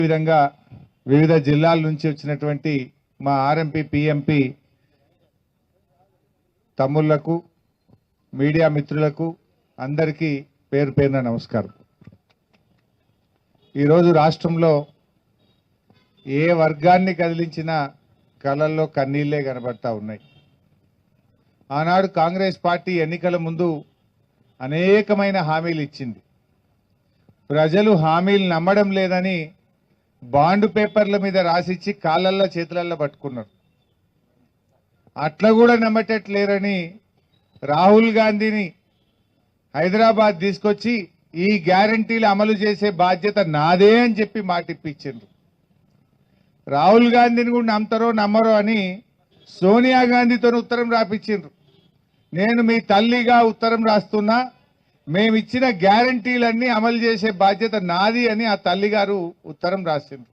విధంగా వివిధ జిల్లాల నుంచి వచ్చినటువంటి మా ఆర్ఎంపీ పిఎంపీ తమ్ముళ్లకు మీడియా మిత్రులకు అందరికీ పేరు పేరున నమస్కారం. ఈరోజు రాష్ట్రంలో ఏ వర్గాన్ని కదిలించినా కళ్ళల్లో కన్నీళ్లే కనబడతా ఉన్నాయి. ఆనాడు కాంగ్రెస్ పార్టీ ఎన్నికల ముందు అనేకమైన హామీలు ఇచ్చింది. ప్రజలు హామీలు నమ్మడం లేదని బాండ్ పేపర్ల మీద రాసిచ్చి కాళ్ళల్లో చేతులల్లో పట్టుకున్నారు. అట్లా కూడా నమ్మటట్లేరని రాహుల్ గాంధీని హైదరాబాద్ తీసుకొచ్చి ఈ గ్యారంటీలు అమలు చేసే బాధ్యత నాదే అని చెప్పి మాటిప్పించారు. రాహుల్ గాంధీని కూడా నమ్ముతారో నమ్మరో అని సోనియా గాంధీతో ఉత్తరం రాపించారు. నేను మీ తల్లిగా ఉత్తరం రాస్తున్నా, మేమిచ్చిన గ్యారంటీలన్నీ అమలు చేసే బాధ్యత నాది అని ఆ తల్లిగారు ఉత్తరం రాసిండ్రు.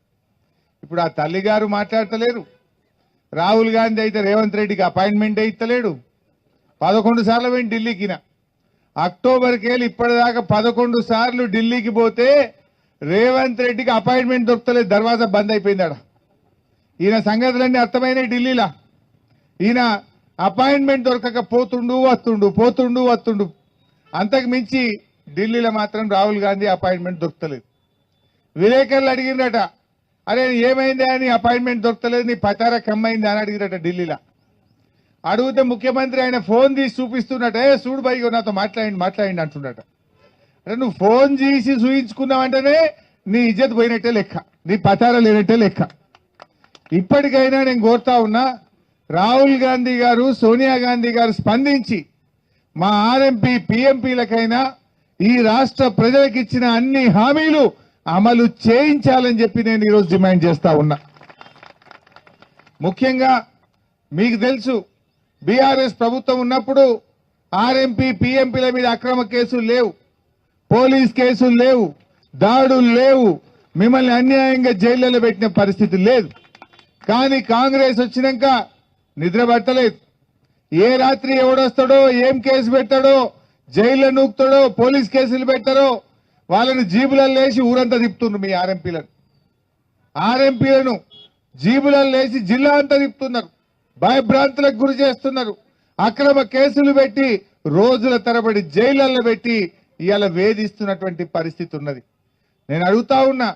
ఇప్పుడు ఆ తల్లిగారు మాట్లాడతలేరు. రాహుల్ గాంధీ అయితే రేవంత్ రెడ్డికి అపాయింట్మెంట్ ఇస్తలేడు. 11 సార్లు పోయి ఢిల్లీకిన అక్టోబర్కి వెళ్ళి ఇప్పటిదాకా 11 సార్లు ఢిల్లీకి పోతే రేవంత్ రెడ్డికి అపాయింట్మెంట్ దొరకలేదు. దర్వాజా బంద్ అయిపోయిందాడ. ఈయన సంగతులన్నీ అర్థమైనాయి ఢిల్లీలో. ఈయన అపాయింట్మెంట్ దొరకక పోతుండు వస్తుండు. అంతకు మించి ఢిల్లీలో మాత్రం రాహుల్ గాంధీ అపాయింట్మెంట్ దొరకలేదు. విలేకరులు అడిగిరట, అరే ఏమైంది అని అపాయింట్మెంట్ దొరకలేదు, నీ పచారా కమ్మైంది అని అడిగిరట ఢిల్లీలో. అడిగితే ముఖ్యమంత్రి ఆయన ఫోన్ తీసి చూపిస్తున్నట్టే, చూడు బైగో నాతో మాట్లాడి అంటున్నట. అంటే నువ్వు ఫోన్ తీసి చూయించుకున్నావంటేనే నీ ఇజ్జత్ పోయినట్టే లెక్క, నీ పచారా లేనట్టే లెక్క. ఇప్పటికైనా నేను కోరుతా ఉన్నా, రాహుల్ గాంధీ గారు సోనియా గాంధీ గారు స్పందించి మా ఆర్ఎంపీ పిఎంపీలకైనా ఈ రాష్ట్ర ప్రజలకు ఇచ్చిన అన్ని హామీలు అమలు చేయించాలని చెప్పి నేను ఈరోజు డిమాండ్ చేస్తా ఉన్నా. ముఖ్యంగా మీకు తెలుసు, బీఆర్ఎస్ ప్రభుత్వం ఉన్నప్పుడు ఆర్ఎంపీ పిఎంపీల మీద అక్రమ కేసులు లేవు, పోలీస్ కేసులు లేవు, దాడులు లేవు, మిమ్మల్ని అన్యాయంగా జైళ్లలో పెట్టిన పరిస్థితి లేదు. కానీ కాంగ్రెస్ వచ్చినాక నిద్ర పట్టలేదు. ఏ రాత్రి ఎవడొస్తాడో, ఏం కేసు పెట్టాడో, జైల్లో నూకుతాడో, పోలీస్ కేసులు పెట్టారో వాళ్ళని జీబులలో లేచి ఊరంతా తిప్పుతున్నారు. మీ ఆర్ఎంపీలను జీబులలో లేచి జిల్లా అంతా తిప్పుతున్నారు, భయభ్రాంతులకు గురి చేస్తున్నారు, అక్రమ కేసులు పెట్టి రోజుల తరబడి జైళ్లలో పెట్టి ఇవాళ వేధిస్తున్నటువంటి పరిస్థితి ఉన్నది. నేను అడుగుతా ఉన్నా,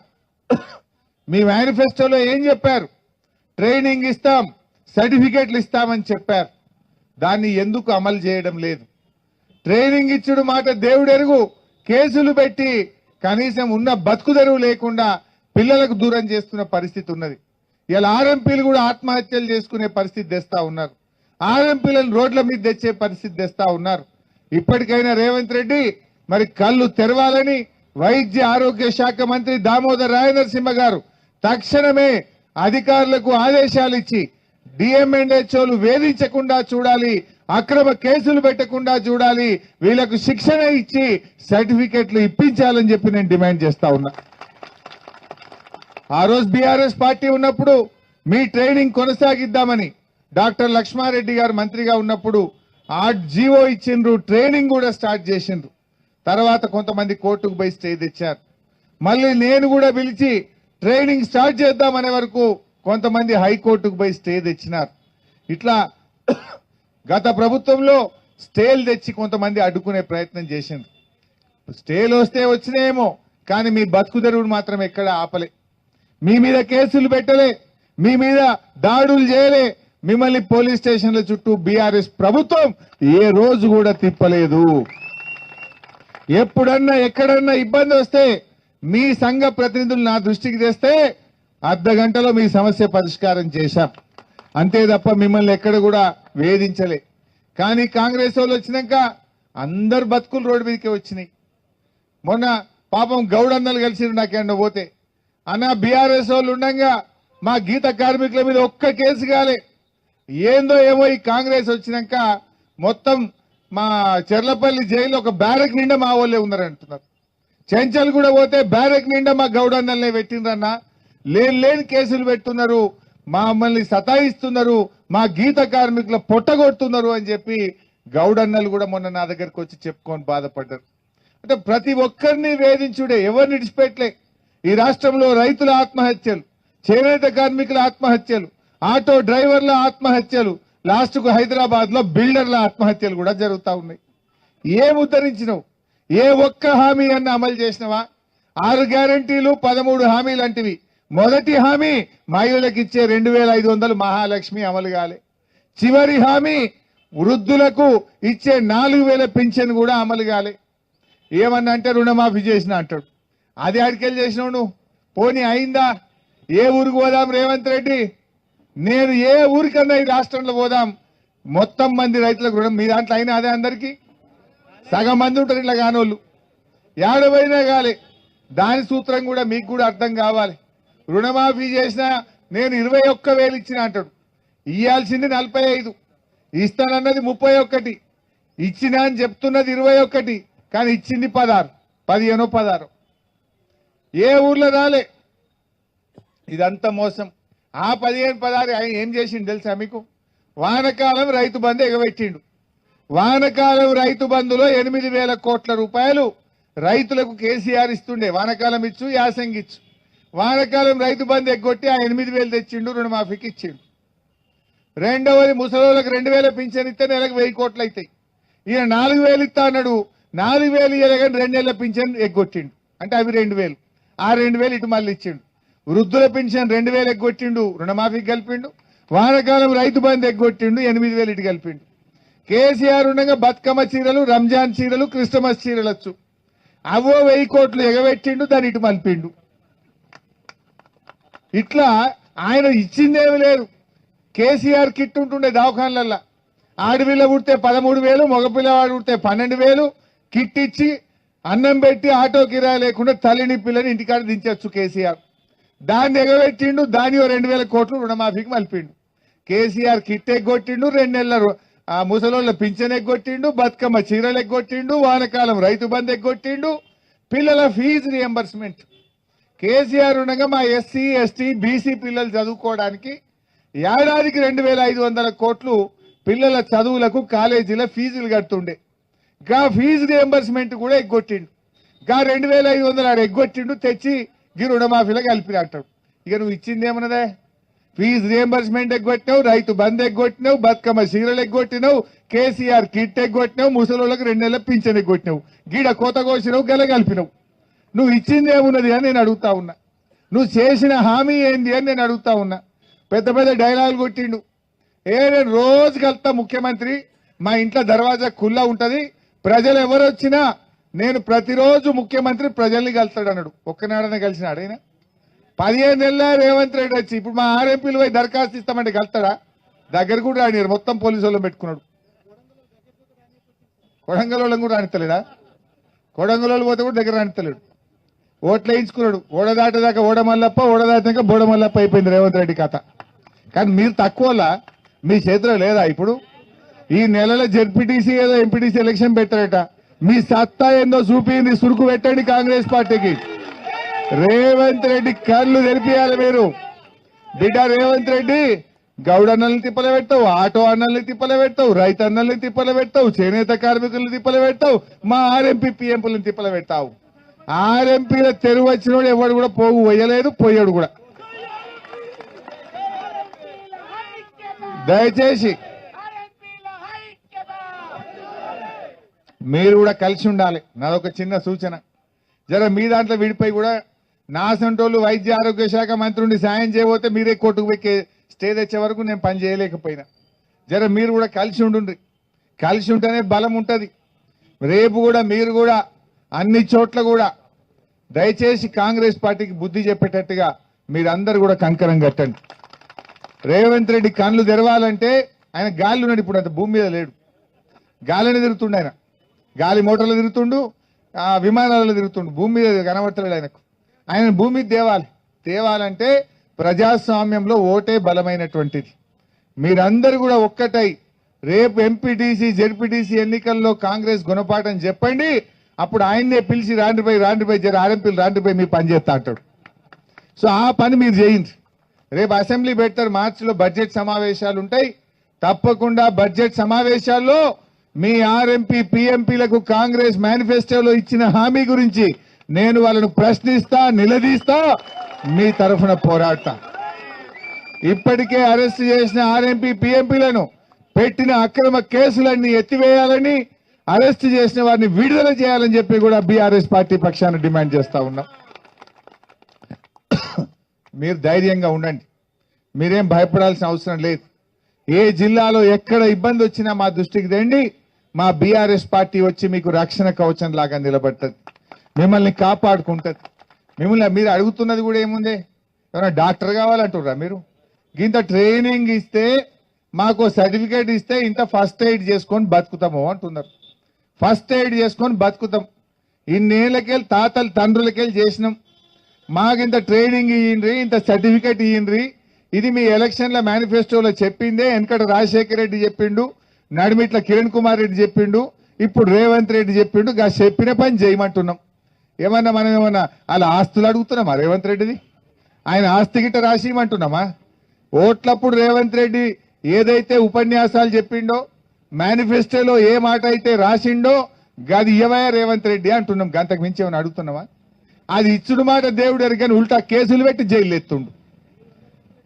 మీ మేనిఫెస్టోలో ఏం చెప్పారు? ట్రైనింగ్ ఇస్తాం, సర్టిఫికెట్లు ఇస్తామని చెప్పారు. దాన్ని ఎందుకు అమలు చేయడం లేదు? ట్రైనింగ్ ఇచ్చుడు మాట దేవుడు ఎరుగు, కేసులు పెట్టి కనీసం ఉన్న బతుకుదెరువు లేకుండా పిల్లలకు దూరం చేస్తున్న పరిస్థితి ఉన్నది. ఇలా ఆర్ఎంపీలు కూడా ఆత్మహత్యలు చేసుకునే పరిస్థితి తెస్తా ఉన్నారు. ఆర్ఎంపీలను రోడ్ల మీద తెచ్చే పరిస్థితి తెస్తా ఉన్నారు. ఇప్పటికైనా రేవంత్ రెడ్డి మరి కళ్ళు తెరవాలని వైద్య ఆరోగ్య శాఖ మంత్రి దామోదర్ రాయనరసింహ గారు తక్షణమే అధికారులకు ఆదేశాలు ఇచ్చి డిఎంఎన్హెచ్ఓలు వేధించకుండా చూడాలి, అక్రమ కేసులు పెట్టకుండా చూడాలి, వీళ్లకు శిక్షణ ఇచ్చి సర్టిఫికెట్లు ఇప్పించాలని చెప్పి నేను డిమాండ్ చేస్తా ఉన్నా. ఆ రోజు బీఆర్ఎస్ పార్టీ ఉన్నప్పుడు మీ ట్రైనింగ్ కొనసాగిద్దామని డాక్టర్ లక్ష్మారెడ్డి గారు మంత్రిగా ఉన్నప్పుడు ఆ జీవో ఇచ్చిండ్రు, ట్రైనింగ్ కూడా స్టార్ట్ చేసిండ్రు. తర్వాత కొంతమంది కోర్టుకు పోయి స్టే తెచ్చారు. మళ్ళీ నేను కూడా పిలిచి ట్రైనింగ్ స్టార్ట్ చేద్దామనే వరకు కొంతమంది హైకోర్టుకు పోయి స్టే తెచ్చినారు. ఇట్లా గత ప్రభుత్వంలో స్టేలు తెచ్చి కొంతమంది అడ్డుకునే ప్రయత్నం చేసిండ్రు. స్టేలు వస్తే వచ్చినాయేమో, కానీ మీ బతుకుదెరువును మాత్రం ఎక్కడ ఆపలే, మీ మీద కేసులు పెట్టలే, మీ మీద దాడులు చేయలే, మిమ్మల్ని పోలీస్ స్టేషన్ల చుట్టూ బీఆర్ఎస్ ప్రభుత్వం ఏ రోజు కూడా తిప్పలేదు. ఎప్పుడన్నా ఎక్కడన్నా ఇబ్బంది వస్తే మీ సంఘ ప్రతినిధులు నా దృష్టికి తెస్తే అర్ధగంటలో మీ సమస్య పరిష్కారం చేశాం, అంతే తప్ప మిమ్మల్ని ఎక్కడ కూడా వేధించలే. కానీ కాంగ్రెస్ వాళ్ళు వచ్చినాక అందరు బతుకులు రోడ్డు మీదకే వచ్చినాయి. మొన్న పాపం గౌడన్నలు కలిసి నాకేమన్నా పోతే, అన్న బీఆర్ఎస్ వాళ్ళు ఉండగా మా గీత కార్మికుల మీద ఒక్క కేసు కాలే. ఏందో ఏమో ఈ కాంగ్రెస్ వచ్చినాక మొత్తం మా చెర్లపల్లి జైలు ఒక బ్యారక్ నిండా మా వాళ్ళే ఉన్నారంటున్నారు. చెంచల్ కూడా పోతే బ్యారక్ నిండా మా గౌడన్నల్నే పెట్టిండ్రన్నా, లేని కేసులు పెట్టున్నారు, మమ్మల్ని సతాయిస్తున్నారు, మా గీత కార్మికుల పొట్టగొడుతున్నారు అని చెప్పి గౌడన్నలు కూడా మొన్న నా దగ్గరకు వచ్చి చెప్పుకొని బాధపడ్డారు. అంటే ప్రతి ఒక్కరిని వేధించుడే, ఎవరిని విడిచిపెట్టలే. ఈ రాష్ట్రంలో రైతుల ఆత్మహత్యలు, చేనేత కార్మికుల ఆత్మహత్యలు, ఆటో డ్రైవర్ల ఆత్మహత్యలు, లాస్ట్కు హైదరాబాద్ లో బిల్డర్ల ఆత్మహత్యలు కూడా జరుగుతూ ఉన్నాయి. ఏం ఉద్ధరించినవు? ఏ ఒక్క హామీ అన్న అమలు చేసినవా? 6 గ్యారంటీలు 13 హామీలు అంటివి. మొదటి హామీ మహిళలకు ఇచ్చే 2500 మహాలక్ష్మి అమలు కాలే. చివరి హామీ వృద్ధులకు ఇచ్చే 4000 పింఛన్ కూడా అమలు కాలే. ఏమన్నా అంటే రుణమాఫీ చేసిన అంటాడు. అది అడికెళ్ళి చేసినావు నువ్వు? పోనీ అయిందా? ఏ ఊరికి పోదాం రేవంత్ రెడ్డి? నేను ఏ ఊరికన్నా ఈ రాష్ట్రంలో పోదాం, మొత్తం మంది రైతులకు రుణం మీ దాంట్లో అయినా అదే అందరికీ సగం మంది ఉంటారు ఇట్లా కానోళ్ళు. ఏడవైనా కాలే. దాని సూత్రం కూడా మీకు కూడా అర్థం కావాలి. రుణమాఫీ చేసినా నేను 21,000 ఇచ్చిన అంటాడు. ఇయ్యాల్సింది 45, ఇస్తానన్నది 31, ఇచ్చినా అని చెప్తున్నది 21, కానీ ఇచ్చింది 15. ఏ ఊర్లో రాలే. ఇదంతా మోసం. ఆ 15-16 ఆయన ఏం చేసిండు తెలుసా మీకు? వానకాలం రైతు బంధు ఎగబెట్టిండు. వానకాలం రైతు బంధులో 8,000 కోట్ల రూపాయలు రైతులకు కేసీఆర్ ఇస్తుండే. వానకాలం ఇచ్చు, యాసంగిచ్చు. వానకాలం రైతు బంధు ఎగ్గొట్టి ఆ 8,000 తెచ్చిండు, రుణమాఫీకి ఇచ్చిండు. రెండవది ముసలోళ్ళకి 2,000 పింఛన్ ఇస్తే నెలకు 1,000 కోట్లు అవుతాయి. ఈయన 4,000 ఇస్తా అన్నాడు. 4,000 ఇయ్యగానే 2 నెలల పింఛన్ ఎగ్గొట్టిండు. అంటే అవి 2,000. ఆ 2,000 ఇటు మళ్ళీ ఇచ్చిండు. వృద్ధుల పింఛన్ 2,000 ఎగ్గొట్టిండు, రుణమాఫీకి కలిపిండు. వానకాలం రైతు బంధు ఎగ్గొట్టిండు, 8,000 ఇటు కలిపిండు. కేసీఆర్ ఉండగా బతుకమ్మ చీరలు, రంజాన్ చీరలు, క్రిస్టమస్ చీరలు వచ్చు. అవో 1,000 కోట్లు ఎగబెట్టిండు, దాన్ని ఇటు మలిపిండు. ఇట్లా ఆయన ఇచ్చిందేమి లేదు. కేసీఆర్ కిట్ ఉంటుండే దవాఖాన్లల్లా. ఆడపిల్ల పుడితే 13,000, మగపిల్లవాడు పుడితే 12,000 కిట్ ఇచ్చి అన్నం పెట్టి ఆటో కిరాయి లేకుండా తల్లిని పిల్లని ఇంటికాడ దించొచ్చు కేసీఆర్. దాన్ని ఎగబెట్టిండు, దాని 2,000 కోట్లు రుణమాఫీకి మలిపిండు. కేసీఆర్ కిట్ ఎగ్గొట్టిండు, 2 నెలల ముసలోళ్ళ పింఛన్ ఎగ్గొట్టిండు, బతుకమ్మ చీరలు ఎగ్గొట్టిండు, వానకాలం రైతు బంధు ఎగ్గొట్టిండు, పిల్లల ఫీజు రియంబర్స్మెంట్. కేసీఆర్ ఉండగా మా ఎస్సీ, ఎస్టీ, బీసీ పిల్లలు చదువుకోవడానికి ఏడాదికి 2,500 కోట్లు పిల్లల చదువులకు కాలేజీల ఫీజులు కడుతుండే. గా ఫీజు రియంబర్స్మెంట్ కూడా ఎగ్గొట్టిండు. గా 2,500 ఆడు ఎగ్గొట్టిండు, తెచ్చి గీ రుణమాఫీలో కలిపి అంటాడు. ఇక నువ్వు ఇచ్చింది ఏమన్నదే? ఫీజు రియంబర్స్మెంట్ ఎగ్గొట్టినావు, రైతు బంద్ ఎగ్గొట్టినావు, బతుకమ్మ చీరలు ఎగ్గొట్టినావు, కేసీఆర్ కిట్ ఎగ్గొట్టినావు, ముసలోళ్ళకి 2 నెలల పింఛన్ ఎగ్గొట్టినావు, గీడ కోత కోసినావు, గల కలిపినావు. నువ్వు ఇచ్చింది ఏమున్నది అని నేను అడుగుతా ఉన్నా. నువ్వు చేసిన హామీ ఏంది అని నేను అడుగుతా ఉన్నా. పెద్ద పెద్ద డైలాగులు కొట్టిండు. నేను రోజు కలుతా ముఖ్యమంత్రి, మా ఇంట్లో దర్వాజా ఖుల్లా ఉంటది, ప్రజలు ఎవరు వచ్చినా నేను ప్రతిరోజు ముఖ్యమంత్రి ప్రజల్ని కలుస్తాడు అన్నాడు. ఒక్కనాడనే కలిసినాడు ఆయన? 15 నెలల రేవంత్ రెడ్డి వచ్చి ఇప్పుడు మా ఆర్ఎంపీలు పోయి దరఖాస్తు ఇస్తామంటే కలుతాడా? దగ్గర కూడా రానియరు, మొత్తం పోలీసు వాళ్ళని పెట్టుకున్నాడు. కొడంగల్ వాళ్ళని కూడా రానిస్తలేడా? కొడంగల్ వాళ్ళు పోతే కూడా దగ్గర రానిస్తలేడు. ఓట్లు వేయించుకున్నాడు. ఓడదాటదాకా ఓడమల్లప్ప, ఓడదాటాక బోడమల్లప్ప అయిపోయింది రేవంత్ రెడ్డి కథ. కానీ మీరు తక్కువలా, మీ చేతిలో లేదా? ఇప్పుడు ఈ నెలలో జెడ్పీటీసీ ఏదో ఎంపీటీసీ ఎలక్షన్ పెట్టారట. మీ సత్తా ఏందో చూపింది, సురుకు పెట్టండి కాంగ్రెస్ పార్టీకి. రేవంత్ రెడ్డి కళ్ళు తెరిపియాలి మీరు. బిడ్డ రేవంత్ రెడ్డి గౌడ అన్నల్ని తిప్పలు పెడతావు, ఆటో అన్నల్ని తిప్పలు పెడతావు, రైతు అన్నల్ని తిప్పలు పెడతావు, చేనేత కార్మికుల్ని తిప్పలు పెడతావు, మా ఆర్ఎంపీ పిఎంపీలను తిప్పలు పెడతావు. ఆర్ఎంపీల తెరువు వచ్చినోడు ఎవడు కూడా పోగు పోయలేదు, పోయాడు కూడా. దయచేసి మీరు కూడా కలిసి ఉండాలి. నాదొక చిన్న సూచన. జర మీ దాంట్లో విడిపోయి కూడా నా సంటోళ్ళు వైద్య ఆరోగ్య శాఖ మంత్రి ఉండి సాయం చేయబోతే మీరే కోర్టుకు పోయి స్టే తెచ్చే వరకు నేను పని చేయలేకపోయినా. జర మీరు కూడా కలిసి ఉండుండ్రి. కలిసి ఉంటేనే బలం ఉంటుంది. రేపు కూడా మీరు కూడా అన్ని చోట్ల కూడా దయచేసి కాంగ్రెస్ పార్టీకి బుద్ధి చెప్పేటట్టుగా మీరందరూ కూడా కంకణం కట్టండి. రేవంత్ రెడ్డి కళ్ళు తెరవాలంటే ఆయన గాలి ఉన్నాడు. ఇప్పుడు అంత భూమి మీద లేడు, గాలిని తిరుగుతుండు. ఆయన గాలి మోటార్లు తిరుగుతుండు, విమానాలలో తిరుగుతుండు, భూమి మీద కనబడతలేడు ఆయనకు. ఆయన భూమి మీద తేవాలంటే ప్రజాస్వామ్యంలో ఓటే బలమైనటువంటిది. మీరందరూ కూడా ఒక్కటై రేపు ఎంపీటీసీ జెడ్పీటీసీ ఎన్నికల్లో కాంగ్రెస్ గుణపాఠం చెప్పండి. అప్పుడు ఆయన్నే పిలిచి రాండ్రిపై జర ఆర్ఎంపీలు రాండ్రిపై మీ పని చేస్తా అంటాడు. సో ఆ పని మీరు చేయండి. రేపు అసెంబ్లీ పెడతారు, మార్చిలో బడ్జెట్ సమావేశాలు ఉంటాయి. తప్పకుండా బడ్జెట్ సమావేశాల్లో మీ ఆర్ఎంపీ పిఎంపీలకు కాంగ్రెస్ మేనిఫెస్టోలో ఇచ్చిన హామీ గురించి నేను వాళ్ళను ప్రశ్నిస్తా, నిలదీస్తా, మీ తరఫున పోరాడతా. ఇప్పటికే అరెస్ట్ చేసిన ఆర్ఎంపీ పిఎంపీలను పెట్టిన అక్రమ కేసులన్నీ ఎత్తివేయాలని, అరెస్ట్ చేసిన వారిని విడుదల చేయాలని చెప్పి కూడా బీఆర్ఎస్ పార్టీ పక్షాన డిమాండ్ చేస్తా ఉన్నాం. మీరు ధైర్యంగా ఉండండి, మీరేం భయపడాల్సిన అవసరం లేదు. ఏ జిల్లాలో ఎక్కడ ఇబ్బంది వచ్చినా మా దృష్టికి తెండి, మా బీఆర్ఎస్ పార్టీ వచ్చి మీకు రక్షణ కవచం లాగా నిలబడుతుంది, మిమ్మల్ని కాపాడుకుంటుంది. మిమ్మల్ని మీరు అడుగుతున్నది కూడా ఏముంది, ఏమైనా డాక్టర్ కావాలంటుర్రా మీరు? ఇంత ట్రైనింగ్ ఇస్తే, మాకు సర్టిఫికేట్ ఇస్తే ఇంత ఫస్ట్ ఎయిడ్ చేసుకొని బతుకుతాము అంటున్నారు. ఫస్ట్ ఎయిడ్ చేసుకొని బతుకుతాం. ఇన్నేళ్ళకెళ్ళి తాతలు తండ్రులకెళ్ళి చేసినాం. మాకింత ట్రైనింగ్ ఇయ్యండ్రి, ఇంత సర్టిఫికేట్ ఇయ్యండ్రి. ఇది మీ ఎలక్షన్ల మేనిఫెస్టోలో చెప్పిందే. వెనకట రాజశేఖర రెడ్డి చెప్పిండు, నడిమిట్ల కిరణ్ కుమార్ రెడ్డి చెప్పిండు, ఇప్పుడు రేవంత్ రెడ్డి చెప్పిండు. గా చెప్పిన పని చేయమంటున్నాం. ఏమన్నా మనం ఏమన్నా అలా ఆస్తులు అడుగుతున్నామా రేవంత్ రెడ్డిది? ఆయన ఆస్తి గిట్ట రాసిమంటున్నామా? ఓట్లప్పుడు రేవంత్ రెడ్డి ఏదైతే ఉపన్యాసాలు చెప్పిండో, మేనిఫెస్టోలో ఏ మాట అయితే రాసిండో గది ఇవ్వయా రేవంత్ రెడ్డి అంటున్నాం. గంతకు మించి ఏమైనా అడుగుతున్నామా? అది ఇచ్చుడు మాట దేవుడు ఎరగని ఉల్టా కేసులు పెట్టి జైలు ఎత్తుండు.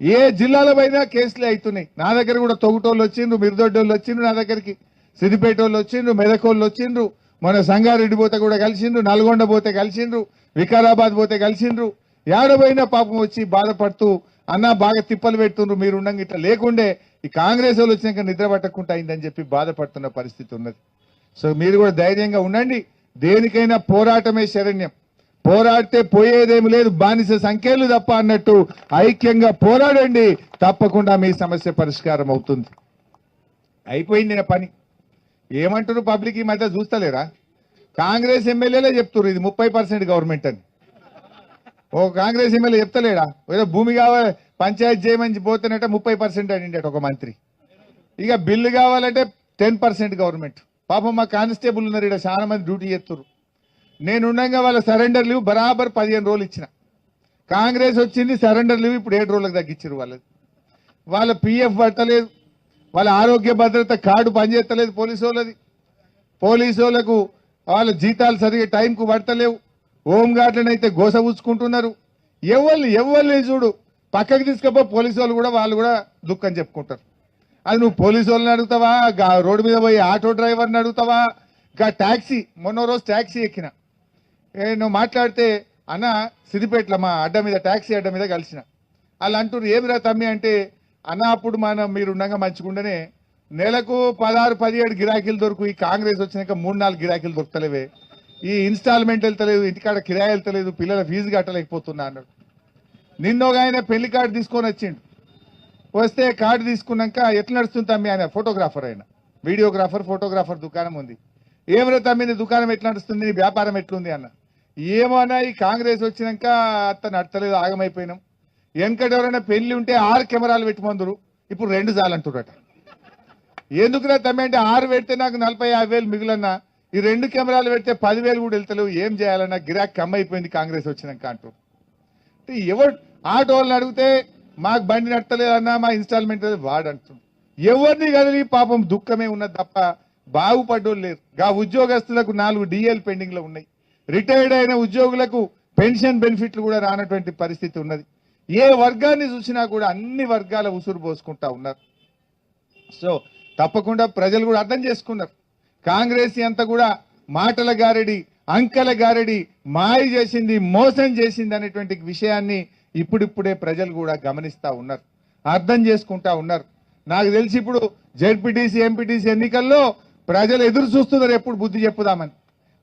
ఏ జిల్లాలో పోయినా కేసులే అవుతున్నాయి. నా దగ్గర కూడా తొగుటోళ్ళు వచ్చిండ్రు, మిర్దొడ్డోళ్ళు వచ్చిండ్రు, నా దగ్గరికి సిద్దిపేట వాళ్ళు వచ్చిండ్రు, మెదకోళ్ళు వచ్చిండ్రు, మన సంగారెడ్డి పోతే కూడా కలిసిండ్రు, నల్గొండ పోతే కలిసిండ్రు, వికారాబాద్ పోతే కలిసిండ్రు. ఏడబోయినా పాపం వచ్చి బాధపడుతూ అన్నా బాగా తిప్పలు పెడుతుండ్రు, మీరు ఉండంగా ఇట్లా లేకుండే ఈ కాంగ్రెస్ వాళ్ళు వచ్చినాక నిద్ర పట్టకుండా అయిందని చెప్పి బాధపడుతున్న పరిస్థితి ఉన్నది. సో మీరు కూడా ధైర్యంగా ఉండండి. దేనికైనా పోరాటమే శరణ్యం. పోరాడితే పోయేదేమి లేదు, బానిస సంఖ్యలు తప్ప అన్నట్టు ఐక్యంగా పోరాడండి, తప్పకుండా మీ సమస్య పరిష్కారం అవుతుంది. అయిపోయింది నా పని. ఏమంటారు పబ్లిక్ ఈ మధ్య చూస్తలేరా? కాంగ్రెస్ ఎమ్మెల్యేలే చెప్తున్నారు ఇది 30% గవర్నమెంట్ అని. ఓ కాంగ్రెస్ ఎమ్మెల్యే చెప్తలేడా? ఏదో భూమి కావాలి పంచాయతీ చేయమని పోతేనట 30% అడిగిండట ఒక మంత్రి. ఇక బిల్లు కావాలంటే 10% గవర్నమెంట్. పాపం మా కానిస్టేబుల్ ఉన్నారు, ఇక్కడ చాలా మంది డ్యూటీ చేస్తున్నారు. నేను ఉండగా వాళ్ళ సరెండర్ లీవ్ బరాబర్ 15 రోజులు ఇచ్చిన. కాంగ్రెస్ వచ్చింది, సరెండర్ లీవ్ ఇప్పుడు 7 రోజులకు తగ్గించారు. వాళ్ళ పిఎఫ్ పడతలేదు, వాళ్ళ ఆరోగ్య భద్రత కార్డు పనిచేస్తలేదు పోలీసు వాళ్ళది. పోలీసు వాళ్ళకు వాళ్ళ జీతాలు సరిగ్గా టైంకు పడతలేవు. హోంగార్డులను అయితే గోస ఉంచుకుంటున్నారు. ఎవరిని చూడు పక్కకి తీసుకపో పోలీసు వాళ్ళు కూడా వాళ్ళు కూడా దుఃఖం చెప్పుకుంటారు. అది నువ్వు పోలీసు వాళ్ళని అడుగుతావా, రోడ్డు మీద పోయి ఆటో డ్రైవర్ని అడుగుతావా, ట్యాక్సీ మొన్న రోజు ట్యాక్సీ ఎక్కిన. నువ్వు మాట్లాడితే అన్న సిద్దిపేటలో మా అడ్డ మీద ట్యాక్సీ అడ్డ మీద కలిసిన. వాళ్ళు అంటారు ఏమిరా తమ్మి అంటే, అన్న అప్పుడు మీరు ఉండగా మంచిగుండనే నెలకు 16-17 గిరాకీలు దొరుకు, ఈ కాంగ్రెస్ వచ్చినాక 3-4 గిరాకీలు దొరుకుతలేవే, ఈ ఇన్స్టాల్మెంట్ వెళ్తలేదు, ఇంటికాడ కిరాయి వెళ్తలేదు, పిల్లల ఫీజు కట్టలేకపోతున్నా అన్నాడు. నిన్నోగా ఆయన పెళ్లి కార్డు తీసుకొని వచ్చిండు. వస్తే కార్డు తీసుకున్నాక ఎట్లా నడుస్తుంది తమ్మి, ఆయన ఫోటోగ్రాఫర్, ఆయన వీడియోగ్రాఫర్ ఫోటోగ్రాఫర్ దుకాణం ఉంది. ఏమైనా తమ్మి నీ దుకాణం ఎట్లా నడుస్తుంది, నీ వ్యాపారం ఎట్లుంది అన్న. ఏమో అన్న ఈ కాంగ్రెస్ వచ్చినాక అత్త నడతలేదు, ఆగమైపోయినాం. వెనకటి ఎవరైనా పెళ్లి ఉంటే 6 కెమెరాలు పెట్టమందరు, ఇప్పుడు 2 చాలంటురట. ఎందుకురా తమ్మి అంటే 6 పెడితే నాకు 40-50 వేలు మిగులన్నా, ఈ 2 కెమెరాలు పెడితే 10,000 కూడా వెళ్తలేవు, ఏం చేయాలన్నా గిరాక్ కమ్మైపోయింది కాంగ్రెస్ వచ్చినాక అంటారు. ఎవరు ఆటో వాళ్ళని అడిగితే మాకు బండి నడతలేదన్నా, మా ఇన్స్టాల్మెంట్ వాడు అంటున్నారు. ఎవరిని కదిలి పాపం దుఃఖమే ఉన్నది తప్ప బాగుపడ్డోళ్ళు లేరు. ఉద్యోగస్తులకు 4 డిఎల్ పెండింగ్ లో ఉన్నాయి. రిటైర్డ్ అయిన ఉద్యోగులకు పెన్షన్ బెనిఫిట్లు కూడా రానటువంటి పరిస్థితి ఉన్నది. ఏ వర్గాన్ని చూసినా కూడా అన్ని వర్గాల ఉసురు పోసుకుంటా ఉన్నారు. సో తప్పకుండా ప్రజలు కూడా అర్థం చేసుకున్నారు. కాంగ్రెస్ అంతా కూడా మాటల గారడి, అంకెల గారడి, మాయ చేసింది, మోసం చేసింది అనేటువంటి విషయాన్ని ఇప్పుడిప్పుడే ప్రజలు కూడా గమనిస్తా ఉన్నారు, అర్థం చేసుకుంటా ఉన్నారు. నాకు తెలిసి ఇప్పుడు జెడ్పీటీసీ ఎంపీటీసీ ఎన్నికల్లో ప్రజలు ఎదురు చూస్తున్నారు ఎప్పుడు బుద్ధి చెప్పుదామని.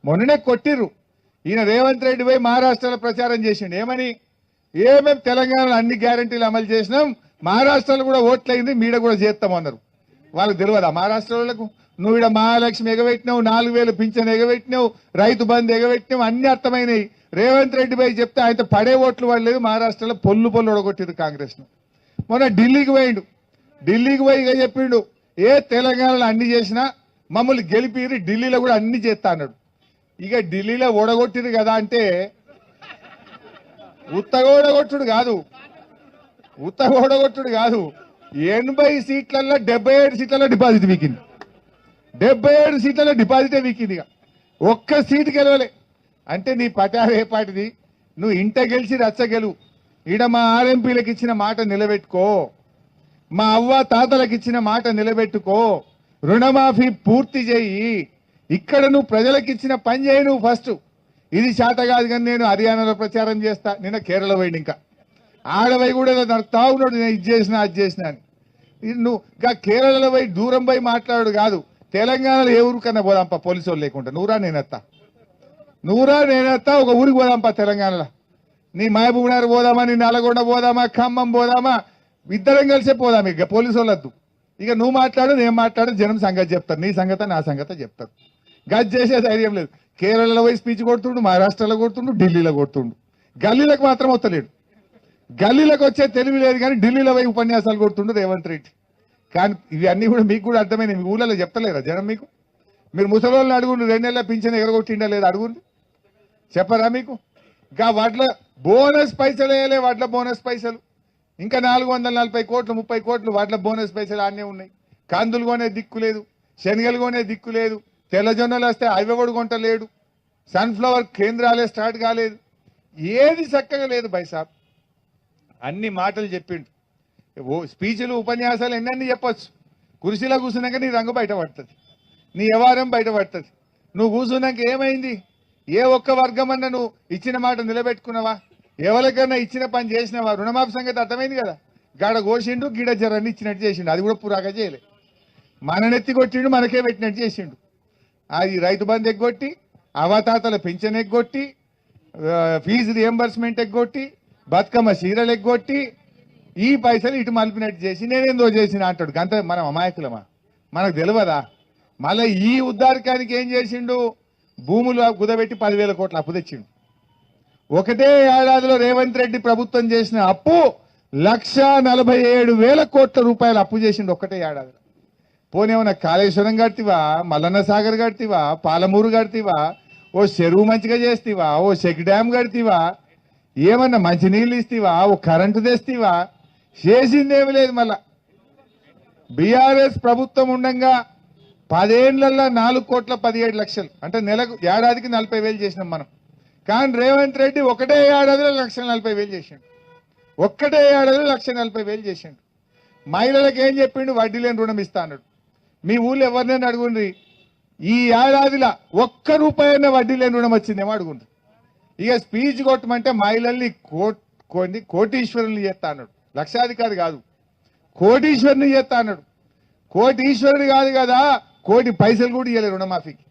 మొన్ననే కొట్టిర్రు. ఈయన రేవంత్ రెడ్డి పోయి మహారాష్ట్రలో ప్రచారం చేసిండు. ఏమని? ఏమేమి తెలంగాణలో అన్ని గ్యారంటీలు అమలు చేసినాం, మహారాష్ట్రలో కూడా ఓట్లయింది, మీడ కూడా చేస్తామన్నారు. వాళ్ళకి తెలియదా మహారాష్ట్ర వాళ్ళకు? నువ్వు ఇక్కడ మహాలక్ష్మి ఎగబెట్టినావు, 4,000 పింఛన్ ఎగబెట్టినావు, రైతు బంధు ఎగబెట్టినావు, అన్ని అర్థమైనవి. రేవంత్ రెడ్డి పోయి చెప్తే ఆయన పడే ఓట్లు పడలేదు. మహారాష్ట్రలో పొల్లు ఒడగొట్టిరు కాంగ్రెస్ ను. మొన్న ఢిల్లీకి పోయిండు. ఢిల్లీకి పోయి ఇక చెప్పిండు ఏ తెలంగాణలో అన్ని చేసినా మమ్మల్ని గెలిపిరి, ఢిల్లీలో కూడా అన్ని చేస్తా అన్నాడు. ఇక ఢిల్లీలో ఓడగొట్టిరు కదా అంటే ఉత్తగా ఓడగొట్టుడు కాదు, 80 సీట్లలో 77 సీట్లలో డిపాజిట్ వీకింది. 77 సీట్లలో డిపాజిటే వీకింది. ఇక ఒక్క సీటు గెలవలే. అంటే నీ పటారు ఏ పాటిది? నువ్వు ఇంట గెలిచి రచ్చగెలు. ఈడ మా ఆర్ఎంపీలకు ఇచ్చిన మాట నిలబెట్టుకో, మా అవ్వ తాతలకు ఇచ్చిన మాట నిలబెట్టుకో, రుణమాఫీ పూర్తి చేయి. ఇక్కడ నువ్వు ప్రజలకు ఇచ్చిన పని చేయి. నువ్వు ఫస్ట్ ఇది చేత కాదు కానీ నేను హర్యానాలో ప్రచారం చేస్తా, నిన్న కేరళ పోయింది, ఇంకా ఆడవై కూడా నడుపుతా ఉన్నాడు, నేను ఇది చేసినా అది చేసినా అని. నువ్వు ఇంకా కేరళలో పోయి దూరం పోయి మాట్లాడు కాదు, తెలంగాణలో ఏ ఊరికన్నా పోదాంపా పోలీసు వాళ్ళు లేకుండా. నువ్వురా నేనెత్తా ఒక ఊరికి పోదాంపా తెలంగాణలో. నీ మహబూబ్నగర్ పోదామా, నీ నల్గొండ పోదామా, ఖమ్మం పోదామా, ఇద్దరం కలిసే పోదాం. ఇక పోలీసు వాళ్ళొద్దు. ఇక నువ్వు మాట్లాడు, నేను మాట్లాడు, జనం సంగతి చెప్తారు, నీ సంగతి నా సంగతి చెప్తారు. గది చేసే ధైర్యం లేదు. కేరళలో పోయి స్పీచ్ కొడుతుండు, మహారాష్ట్రలో కొడుతుండు, ఢిల్లీలో కొడుతుండు. గల్లీలకు మాత్రం వస్తలేడు. గల్లీలకు వచ్చే తెలివి లేదు కానీ ఢిల్లీలో పోయి ఉపన్యాసాలు కొడుతుండు రేవంత్ రెడ్డి. కానీ ఇవన్నీ కూడా మీకు కూడా అర్థమైనవి. మీ ఊళ్ళలో చెప్తలేరా జనం మీకు? మీరు ముసలోళ్ళని అడుగుండు, 2 నెలల పింఛన్ ఎగరగొట్టిండా లేదా అడుగుండు, చెప్పరా మీకు? ఇంకా వడ్ల బోనస్ పైసలు వేయలే, వడ్ల బోనస్ పైసలు ఇంకా 440 కోట్లు 30 కోట్లు వడ్ల బోనస్ పైసలు ఆడనే ఉన్నాయి. కందులు కొనే దిక్కు లేదు, శనగలు కొనే దిక్కు లేదు, తెల్లజొన్నలు వస్తే అవి కూడా కొంటలేడు, సన్ఫ్లవర్ కేంద్రాలే స్టార్ట్ కాలేదు, ఏది చక్కగా లేదు బైసాబ్. అన్ని మాటలు చెప్పిండు. స్పీచ్లు ఉపన్యాసాలు ఎన్నన్నీ చెప్పొచ్చు. కుర్చీలో కూర్చున్నాక నీ రంగు బయటపడుతుంది, నీ వ్యవహారం బయటపడుతుంది. నువ్వు కూర్చున్నాక ఏమైంది? ఏ ఒక్క వర్గం అన్నా నువ్వు ఇచ్చిన మాట నిలబెట్టుకున్నావా? ఎవరికన్నా ఇచ్చిన పని చేసినావా? రుణమాఫీ సంగతి అర్థమైంది కదా. గాడ కోసిండు, గిడ జరాన్ని ఇచ్చినట్టు చేసిండు, అది కూడా పురాగా చేయలే. మననెత్తి కొట్టిండు, మనకే పెట్టినట్టు చేసిండు. అది రైతు బంధు ఎగ్గొట్టి, అవతాతల పెన్షన్ ఎగ్గొట్టి, ఫీజు రియంబర్స్మెంట్ ఎగ్గొట్టి, బతుకమ్మ చీరలు ఎగ్గొట్టి, ఈ పైసలు ఇటు మలిపినట్టు చేసి నేనేందో చేసిన అంటాడు. అంత మనం అమాయకులమా? మనకు తెలియదా? మళ్ళీ ఈ ఉద్దారకానికి ఏం చేసిండు? భూములు కుదబెట్టి 10,000 కోట్ల అప్పు తెచ్చిండు. ఒకటే ఏడాదిలో రేవంత్ రెడ్డి ప్రభుత్వం చేసిన అప్పు 1,47,000 కోట్ల రూపాయలు అప్పు చేసిండు ఒకటే ఏడాదిలో. పోనేమన్నా కాళేశ్వరం కడితివా, మల్లన్న సాగర్ కడితివా, పాలమూరు కడితివా, ఓ చెరువు మంచిగా చేస్తీవా, ఓ చెక్ డ్యామ్ కడితివా, ఏమన్నా మంచినీళ్ళు ఇస్తీవా, ఓ కరెంటు తెస్తీవా? చేసిందేమి లేదు. మళ్ళా బీఆర్ఎస్ ప్రభుత్వం ఉండగా 10 ఏళ్లలో 4,17,00,000 అంటే నెలకు ఏడాదికి 40,000 చేసినాం మనం. కానీ రేవంత్ రెడ్డి ఒకటే ఏడాదిలో 1,40,000 చేసిండు. ఒక్కటే ఏడాదిలో 1,40,000 చేసిండు. మహిళలకు ఏం చెప్పిండు? వడ్డీ లేని రుణం ఇస్తా అన్నాడు. మీ ఊళ్ళో ఎవరినైనా అడుగుండ్రి, ఈ ఏడాదిలో ఒక్క రూపాయన వడ్డీ లేని రుణం వచ్చిందేమో అడుగుండ్రి. ఇక స్పీచ్ కొట్టమంటే మహిళల్ని కోటీశ్వరుని చేస్తా అన్నాడు. లక్షాధికారి కాదు, కోటీశ్వరుని చేస్తా అన్నాడు. కోటీశ్వరుడు కాదు కదా, కోటి పైసలు కూడా ఇవ్వలేదు రుణమాఫీకి.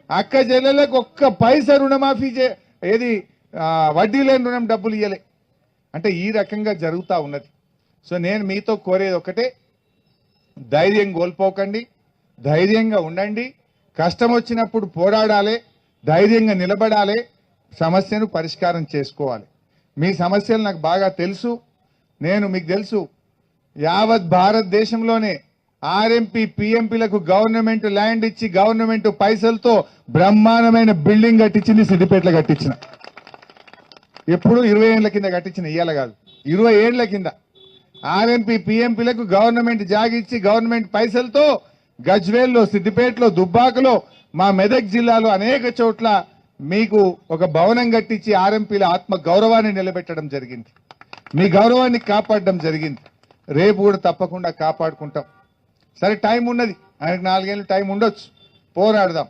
అక్క చెల్లెలకు ఒక్క పైసా రుణమాఫీ ఏది వడ్డీ లేని రుణం డబ్బులు ఇవ్వలే. అంటే ఈ రకంగా జరుగుతూ ఉన్నది. సో నేను మీతో కోరేది ఒకటే, ధైర్యం కోల్పోకండి, ధైర్యంగా ఉండండి, కష్టం వచ్చినప్పుడు పోరాడాలి, ధైర్యంగా నిలబడాలి, సమస్యను పరిష్కారం చేసుకోవాలి. మీ సమస్యలు నాకు బాగా తెలుసు, మీకు తెలుసు. యావత్ భారతదేశంలోనే ఆర్ఎంపీ పిఎంపీలకు గవర్నమెంట్ ల్యాండ్ ఇచ్చి గవర్నమెంట్ పైసలతో బ్రహ్మాండమైన బిల్డింగ్ కట్టించింది సిద్దిపేటలో కట్టించిన. ఎప్పుడు 20 ఏళ్ల కింద కట్టించిన, ఇయ్యాల కాదు, 20 ఏళ్ల కింద ఆర్ఎంపీ పిఎంపీలకు గవర్నమెంట్ జాగిచ్చి గవర్నమెంట్ పైసలతో గజ్వేల్లో, సిద్దిపేటలో, దుబ్బాకలో, మా మెదక్ జిల్లాలో అనేక చోట్ల మీకు ఒక భవనం కట్టించి ఆర్ఎంపీల ఆత్మ గౌరవాన్ని నిలబెట్టడం జరిగింది. మీ గౌరవాన్ని కాపాడడం జరిగింది. రేపు కూడా తప్పకుండా కాపాడుకుంటాం. సరే, టైం ఉన్నది, ఆయనకు 4 ఏళ్ళు టైం ఉండొచ్చు, పోరాడదాం.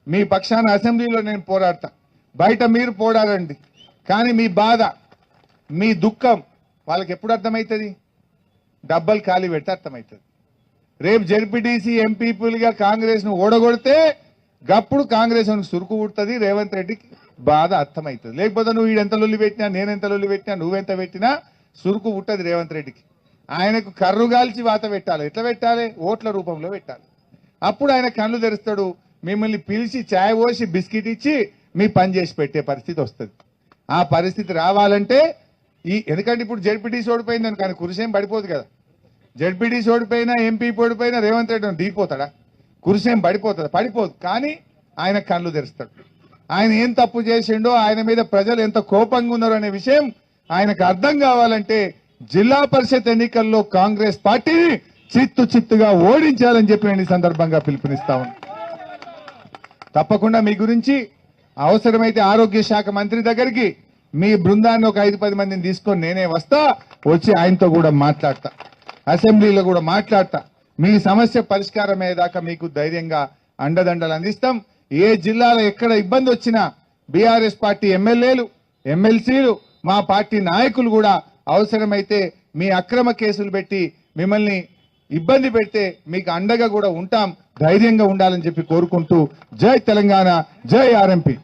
మీ పక్షాన అసెంబ్లీలో నేను పోరాడతా, బయట మీరు పోరాడండి. కానీ మీ బాధ, మీ దుఃఖం వాళ్ళకి ఎప్పుడు అర్థమవుతుంది? డబ్బలు ఖాళీ పెడితే అర్థమవుతుంది. రేపు జెడ్పీటీసీ ఎంపీలుగా కాంగ్రెస్ ను ఓడగొడితే గప్పుడు కాంగ్రెస్ సురుకు పుడుతుంది, రేవంత్ రెడ్డికి బాధ అర్థమవుతుంది. లేకపోతే నువ్వు వీడెంత లొల్లి పెట్టినా, నేనెంత లొల్లి పెట్టినా, నువ్వెంత పెట్టినా సురుకు పుట్టదు రేవంత్ రెడ్డికి. ఆయనకు కర్రుగాల్చి వాత పెట్టాలి. ఎట్లా పెట్టాలి? ఓట్ల రూపంలో పెట్టాలి. అప్పుడు ఆయన కళ్ళు తెరుస్తాడు, మిమ్మల్ని పిలిచి ఛాయ్ పోసి బిస్కెట్ ఇచ్చి మీ పని చేసి పెట్టే పరిస్థితి వస్తుంది. ఆ పరిస్థితి రావాలంటే ఎందుకంటే ఇప్పుడు జెడ్పీటీసీ ఓడిపోయిందని కానీ కుర్చేం పడిపోదు కదా. జెడ్పీటీసీ ఓడిపోయినా, ఎంపీ ఓడిపోయినా రేవంత్ రెడ్డి దిగిపోతాడా? కుర్చేం పడిపోతుంది? పడిపోదు. కానీ ఆయన కళ్ళు తెరుస్తాడు. ఆయన ఏం తప్పు చేసిండో, ఆయన మీద ప్రజలు ఎంత కోపంగా ఉన్నారో అనే విషయం ఆయనకు అర్థం కావాలంటే జిల్లా పరిషత్ ఎన్నికల్లో కాంగ్రెస్ పార్టీని చిత్తుగా ఓడించాలని చెప్పి నేను ఈ సందర్భంగా పిలుపునిస్తా ఉన్నాను. తప్పకుండా మీ గురించి అవసరమైతే ఆరోగ్య శాఖ మంత్రి దగ్గరికి మీ బృందాన్ని ఒక 5-10 మందిని తీసుకొని నేనే వస్తా, వచ్చి ఆయనతో కూడా మాట్లాడతా, అసెంబ్లీలో కూడా మాట్లాడతా. మీ సమస్య పరిష్కారం అయ్యేదాకా మీకు ధైర్యంగా అండదండలు అందిస్తాం. ఏ జిల్లాలో ఎక్కడ ఇబ్బంది వచ్చినా బీఆర్ఎస్ పార్టీ ఎమ్మెల్యేలు, ఎమ్మెల్సీలు, మా పార్టీ నాయకులు కూడా అవసరమైతే మీ అక్రమ కేసులు పెట్టి మిమ్మల్ని ఇబ్బంది పెడితే మీకు అండగా కూడా ఉంటాం. ధైర్యంగా ఉండాలని చెప్పి కోరుకుంటూ జై తెలంగాణ, జై ఆర్ఎంపీ.